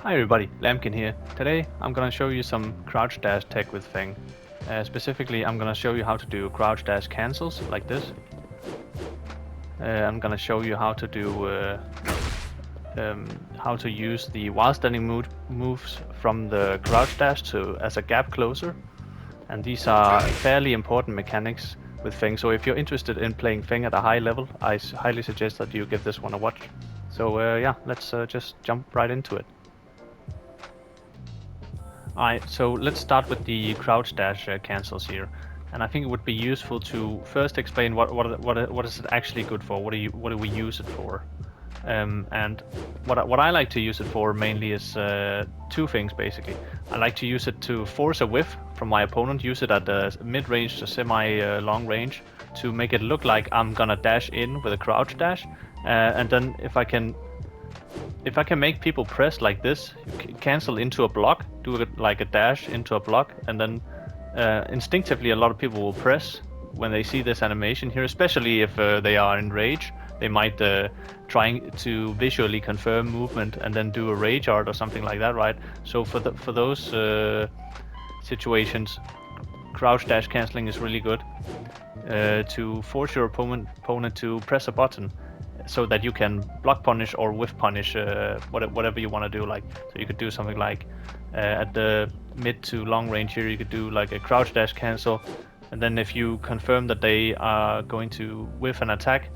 Hi everybody, Lambkin here. Today I'm gonna show you some crouch dash tech with Feng. Specifically, I'm gonna show you how to do crouch dash cancels like this. I'm gonna show you how to do how to use the while standing moves from the crouch dash as a gap closer. And these are fairly important mechanics with Feng. So if you're interested in playing Feng at a high level, I highly suggest that you give this one a watch. So yeah, let's just jump right into it. Alright, so let's start with the crouch dash cancels here, and I think it would be useful to first explain what is it actually good for. What do we use it for? And what I like to use it for mainly is two things basically. I like to use it to force a whiff from my opponent, use it at the mid-range to semi-long range to make it look like I'm gonna dash in with a crouch dash, and then if I can make people press like this, cancel into a block, do it like a dash into a block, and then instinctively a lot of people will press when they see this animation here, especially if they are in rage. They might try to visually confirm movement and then do a rage art or something like that, right? So for those situations, crouch dash canceling is really good to force your opponent to press a button, so that you can block punish or whiff punish whatever you want to do. Like, so you could do something like at the mid to long range here, you could do like a crouch dash cancel, and then if you confirm that they are going to whiff an attack,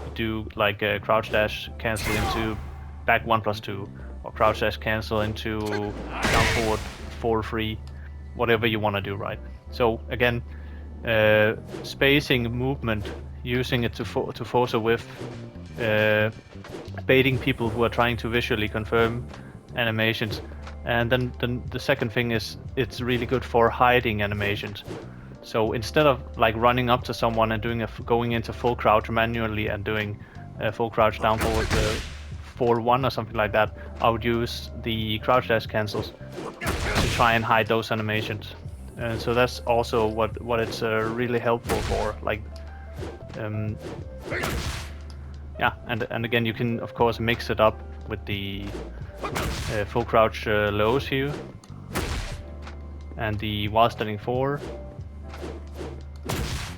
you do like a crouch dash cancel into back 1+2, or crouch dash cancel into down forward 4-3, whatever you want to do, right? So again, spacing movement, using it to force a whiff, baiting people who are trying to visually confirm animations, and then the second thing is it's really good for hiding animations. So instead of like running up to someone and going into full crouch manually and doing full crouch down forward 4-1 or something like that, I would use the crouch dash cancels to try and hide those animations. And so that's also what it's really helpful for. Like, yeah, and again, you can of course mix it up with the full crouch lows here and the while standing 4.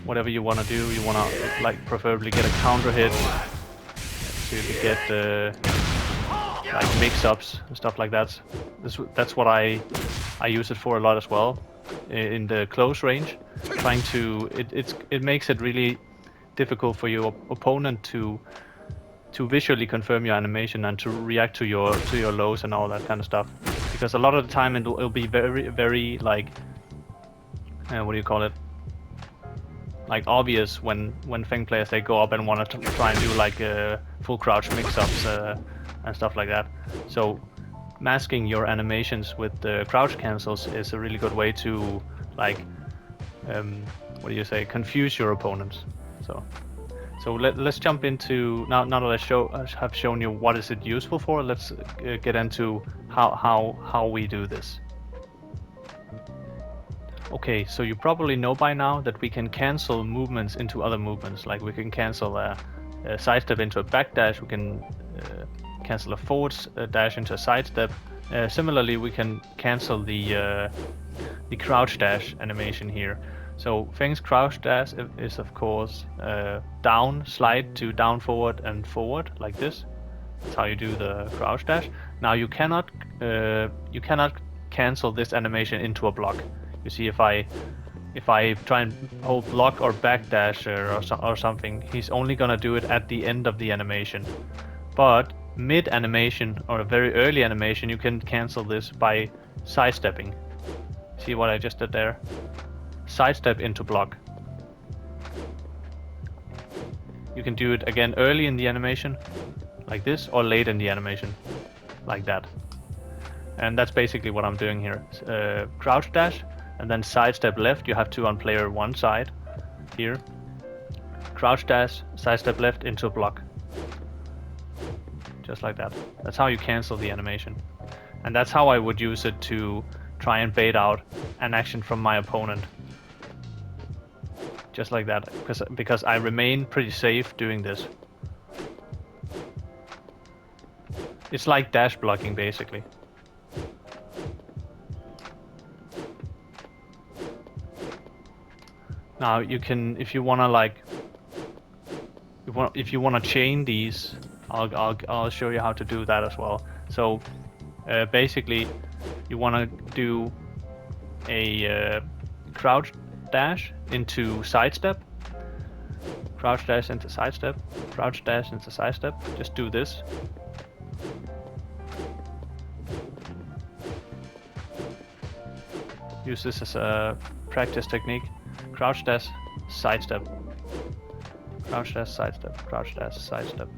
Whatever you want to do, you want to like preferably get a counter hit, so you can get like mix-ups and stuff like that. That's what I use it for a lot as well in the close range. Trying to it makes it really difficult for your opponent to visually confirm your animation and to react to your lows and all that kind of stuff, because a lot of the time it'll be very like what do you call it, like obvious when Feng players, they go up and want to try and do like full crouch mix-ups and stuff like that. So masking your animations with the crouch cancels is a really good way to like what do you say, confuse your opponents. So let's jump into now that I have shown you what is it useful for. Let's get into how we do this. Okay, so you probably know by now that we can cancel movements into other movements. Like we can cancel a sidestep into a back dash. We can cancel a forward dash into a sidestep. Similarly, we can cancel the crouch dash animation here. So Feng's crouch dash is of course down, slide to down forward and forward like this. That's how you do the crouch dash. Now you cannot cancel this animation into a block. You see, if I try and hold block or back dash or something, he's only gonna do it at the end of the animation. But mid animation or a very early animation, you can cancel this by sidestepping. See what I just did there? Sidestep into block. You can do it again early in the animation, like this, or late in the animation, like that. And that's basically what I'm doing here. Crouch dash, and then sidestep left. You have to on player 1 side here. Crouch dash, sidestep left into a block. Just like that. That's how you cancel the animation. And that's how I would use it to try and bait out an action from my opponent. Just like that, because I remain pretty safe doing this. It's like dash blocking basically. Now you can, if you wanna like, if you wanna chain these, I'll show you how to do that as well. So basically, you wanna do a crouch dash into sidestep, crouch dash into sidestep, crouch dash into sidestep. Just do this. Use this as a practice technique. Crouch dash, sidestep. Crouch dash, sidestep. Crouch dash, sidestep.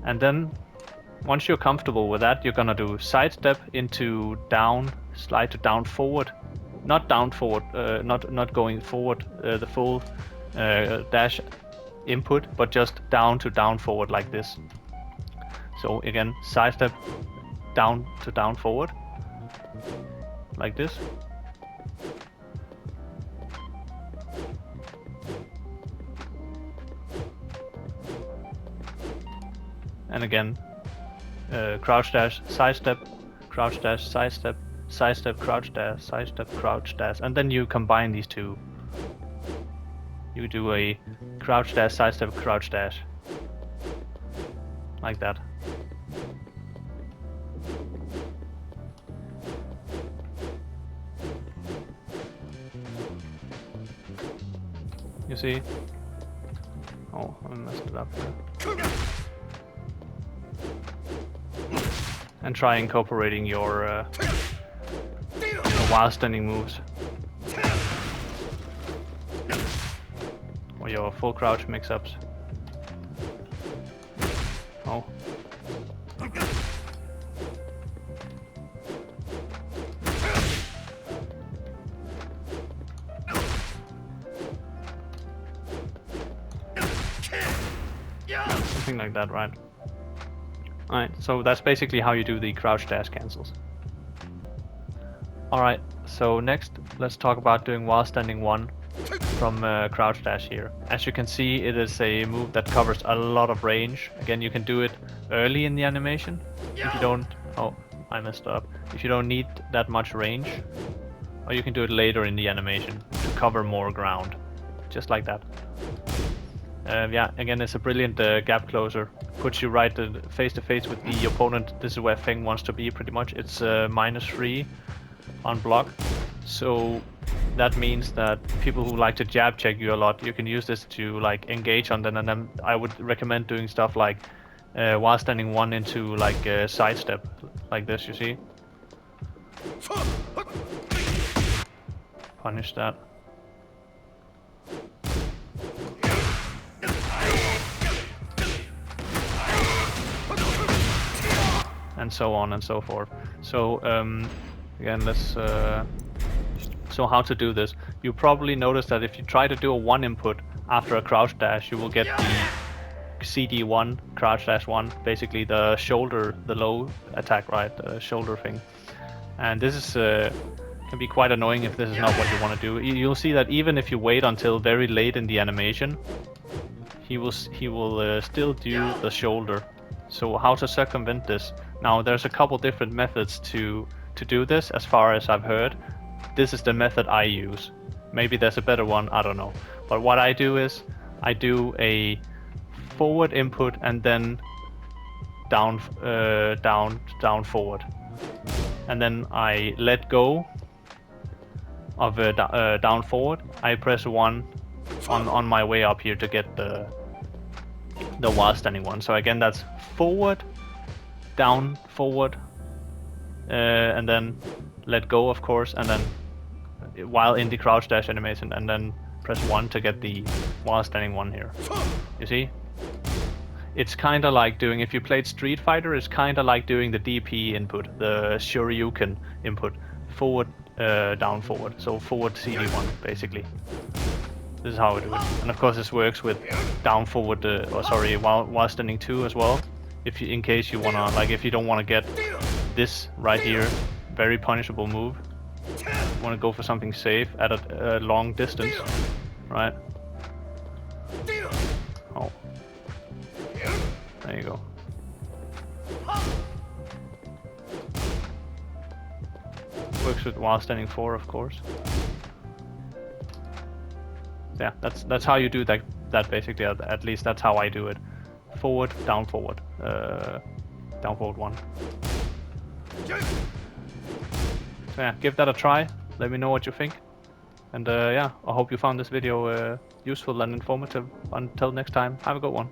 And then, once you're comfortable with that, you're gonna do sidestep into down, slide to down forward. Not down forward, not going forward the full dash input, but just down to down forward like this. So again, sidestep down to down forward. Like this. And again, crouch dash, sidestep, crouch dash, sidestep, sidestep, crouch dash, sidestep, crouch dash, and then you combine these two. You do a crouch dash, sidestep, crouch dash. Like that. You see? Oh, I messed it up there. And try incorporating your while standing moves. Or your full crouch mix-ups. Oh. Something like that, right? Alright, so that's basically how you do the crouch dash cancels. Alright, so next let's talk about doing while standing 1 from crouch dash here. As you can see, it is a move that covers a lot of range. Again, you can do it early in the animation if you don't... Oh, I messed up. If you don't need that much range. Or you can do it later in the animation to cover more ground. Just like that. Yeah, again, it's a brilliant gap closer. Puts you right face to face with the opponent. This is where Feng wants to be, pretty much. It's -3 on block. So that means that people who like to jab check you a lot, you can use this to like engage on them. And then I would recommend doing stuff like while standing 1 into like sidestep, like this. You see? Punish that. And so on and so forth. So again, let's so how to do this. You probably notice that if you try to do a 1 input after a crouch dash, you will get the CD1, crouch dash 1, basically the shoulder, the low attack, right? The shoulder thing. And this is can be quite annoying if this is not what you want to do. You'll see that even if you wait until very late in the animation, he will still do the shoulder. So how to circumvent this? Now there's a couple different methods to do this, as far as I've heard. This is the method I use. Maybe there's a better one, I don't know. But what I do is, I do a forward input and then down forward. And then I let go of down forward. I press 1 on my way up here to get the while standing 1. So again, that's forward, down, forward, and then let go, of course, and then while in the crouch dash animation, and then press 1 to get the while standing 1 here. You see? It's kind of like doing, if you played Street Fighter, it's kind of like doing the DP input, the Shoryuken input, forward, down, forward. So forward CD1, basically. This is how I do it. And of course this works with down, forward, while standing 2 as well. If you, in case you wanna, like, if you don't wanna get this right here, very punishable move. You wanna go for something safe at a long distance, right? Oh. There you go. Works with while standing 4, of course. yeah, that's how you do that basically. At least that's how I do it. Forward, down, forward, down, forward, 1. So yeah, give that a try. Let me know what you think. And yeah, I hope you found this video useful and informative. Until next time, have a good one.